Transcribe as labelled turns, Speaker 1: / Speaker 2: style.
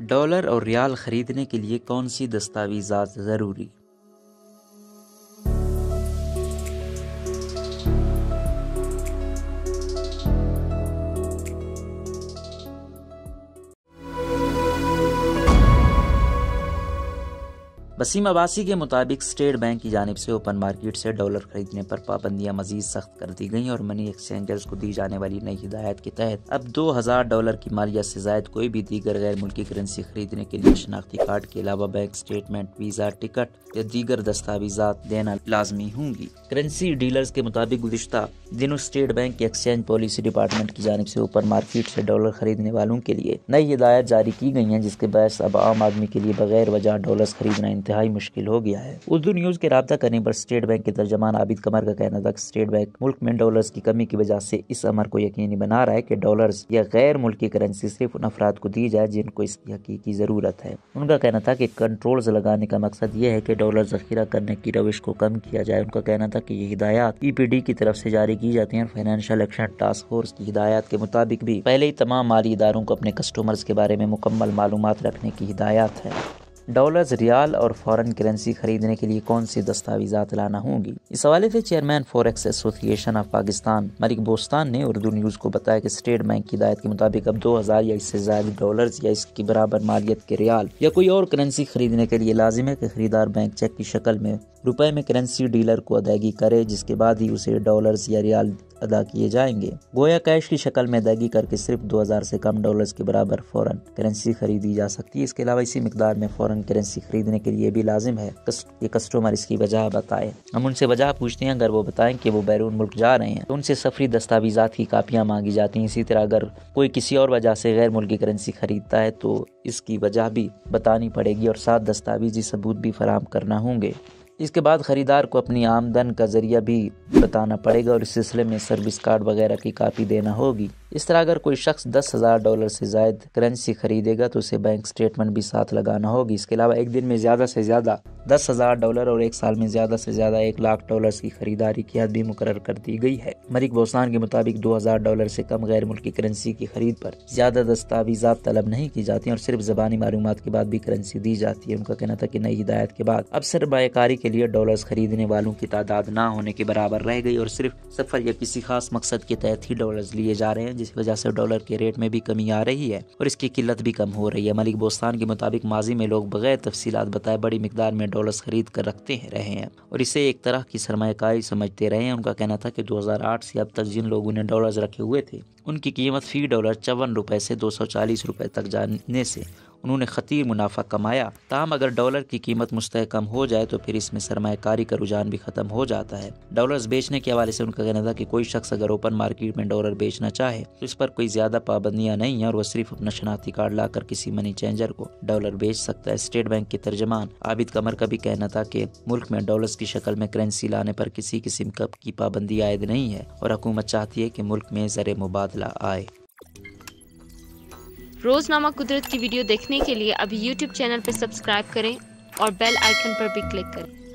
Speaker 1: Dollar और रियाल खरीदने के लिए कौन सी दस्तावेज़ात ज़रूरी? वसीम अब्बासी के मुताबिक स्टेट बैंक की जानिब से ओपन मार्केट से डॉलर खरीदने पर पाबंदियां मजीद सख्त कर दी गई और मनी एक्सचेंजर्स को दी जाने वाली नई हिदायत के तहत अब $2000 की मालियत से ज़ायद कोई भी दीगर गैर मुल्की करेंसी खरीदने के लिए शनाख्ती कार्ड के अलावा बैंक स्टेटमेंट, वीज़ा, टिकट या दीगर दस्तावेजात देना लाजमी होंगी। करेंसी डीलर्स के मुताबिक गुज़िश्ता दिनों स्टेट बैंक की एक्सचेंज पॉलिसी डिपार्टमेंट की जानिब से ओपन मार्केट से डॉलर खरीदने वालों के लिए नई हिदायत जारी की गई है, जिसके बायस अब आम आदमी के लिए बगैर वजह डॉलर्स खरीदना इंतहाई मुश्किल हो गया है। उर्दू न्यूज के राब्ता करने पर स्टेट बैंक के तर्जमान आबिद कमर का कहना था कि स्टेट बैंक मुल्क में डॉलर्स की कमी की वजह से इस अमर को यकीनी बना रहा है कि डॉलर्स या गैर मुल्की करेंसी सिर्फ उन अफराद को दी जाए जिनको इसकी हकीकी जरूरत है। उनका कहना था कि कंट्रोल्स लगाने का मकसद यह है कि डॉलर जखीरा करने की रविश को कम किया जाए। उनका कहना था कि ये हिदायत EPD की तरफ से जारी की जाती है। फाइनेंशियल एक्शन टास्क फोर्स की हिदायत के मुताबिक भी पहले ही तमाम माली इदारों को अपने कस्टमर्स के बारे में मुकम्मल मालूमात रखने की हिदायत है। डॉलर्स, रियाल और फॉरेन करेंसी खरीदने के लिए कौन सी दस्तावेजात लाना होंगी? इस हवाले से chairman forex association of Pakistan Malik Bostan ने उर्दू न्यूज को बताया कि स्टेट बैंक की हिदायत के मुताबिक अब 2000 या इससे ज्यादा डॉलर्स या इसकी बराबर मालियत के रियाल या कोई और करेंसी खरीदने के लिए लाजिम है कि खरीदार बैंक चेक की शक्ल में रुपए में करेंसी डीलर को अदायगी करे, जिसके बाद ही उसे डॉलर्स या रियाल अदा किए जाएंगे। गोया कैश की शक्ल में अदायगी करके सिर्फ 2000 से कम डॉलर्स के बराबर फॉरेन करेंसी खरीदी जा सकती है। इसके अलावा इसी मिकदार में फॉरेन करेंसी खरीदने के लिए भी लाजिम है कि कस्टमर इसकी वजह बताए। हम उनसे वजह पूछते हैं, अगर वो बताएं कि वो बैरून मुल्क जा रहे हैं तो उनसे सफरी दस्तावेजात की कापियां मांगी जाती हैं। इसी तरह अगर कोई किसी और वजह से गैर मुल्की करेंसी खरीदता है तो इसकी वजह भी बतानी पड़ेगी और साथ दस्तावेजी सबूत भी फराहम करना होंगे। इसके बाद खरीदार को अपनी आमदन का जरिया भी बताना पड़ेगा और इस सिलसिले में सर्विस कार्ड वगैरह की कापी देना होगी। इस तरह अगर कोई शख्स $10,000 से ज्यादा करेंसी खरीदेगा तो उसे बैंक स्टेटमेंट भी साथ लगाना होगी। इसके अलावा एक दिन में ज्यादा से ज्यादा $10,000 और एक साल में ज्यादा से ज्यादा $1,00,000 की खरीदारी की हद भी मुकर्रर कर दी गई है। मलिक बोस्तान के मुताबिक $2000 से कम गैर मुल्की करेंसी की खरीद पर ज्यादा दस्तावेजात तलब नहीं की जाती और सिर्फ ज़बानी मालूमात के बाद भी करेंसी दी जाती है। उनका कहना था कि नई हिदायत के बाद अब सरमायाकारी के लिए डॉलर्स खरीदने वालों की तादाद ना होने के बराबर रह गई और सिर्फ सफर या किसी खास मकसद के तहत ही डॉलर्स लिए जा रहे हैं, जिस वजह से डॉलर के रेट में भी कमी आ रही है और इसकी किल्लत भी कम हो रही है। मलिक बोस्तान के मुताबिक माजी में लोग बगैर तफसीलात बताए बड़ी मिकदार में डॉलर्स खरीद कर रखते रहे हैं और इसे एक तरह की सरमायाकारी समझते रहे हैं। उनका कहना था कि 2008 से अब तक जिन लोगों ने डॉलर्स रखे हुए थे उनकी कीमत फी डॉलर ₹54 से ₹240 तक जाने से उन्होंने खतीर मुनाफा कमाया। ताहम अगर डॉलर की कीमत मुस्तहकम हो जाए तो फिर इसमें सरमायाकारी का रुझान भी खत्म हो जाता है। डॉलर्स बेचने के हवाले से उनका कहना था कि कोई शख्स अगर ओपन मार्केट में डॉलर बेचना चाहे तो इस पर कोई ज्यादा पाबंदियां नहीं है और वह सिर्फ अपना शनाख्ती कार्ड लाकर किसी मनी चेंजर को डॉलर बेच सकता है। स्टेट बैंक के तर्जमान आबिद कमर का भी कहना था कि मुल्क में डॉलर्स की शक्ल में करेंसी लाने पर किसी किस्म की पाबंदी आयद नहीं है और हुकूमत चाहती है कि मुल्क में ज़र मुबादला आए।
Speaker 2: रोजनामा कुदरत की वीडियो देखने के लिए अभी YouTube चैनल पर सब्सक्राइब करें और बेल आइकन पर भी क्लिक करें।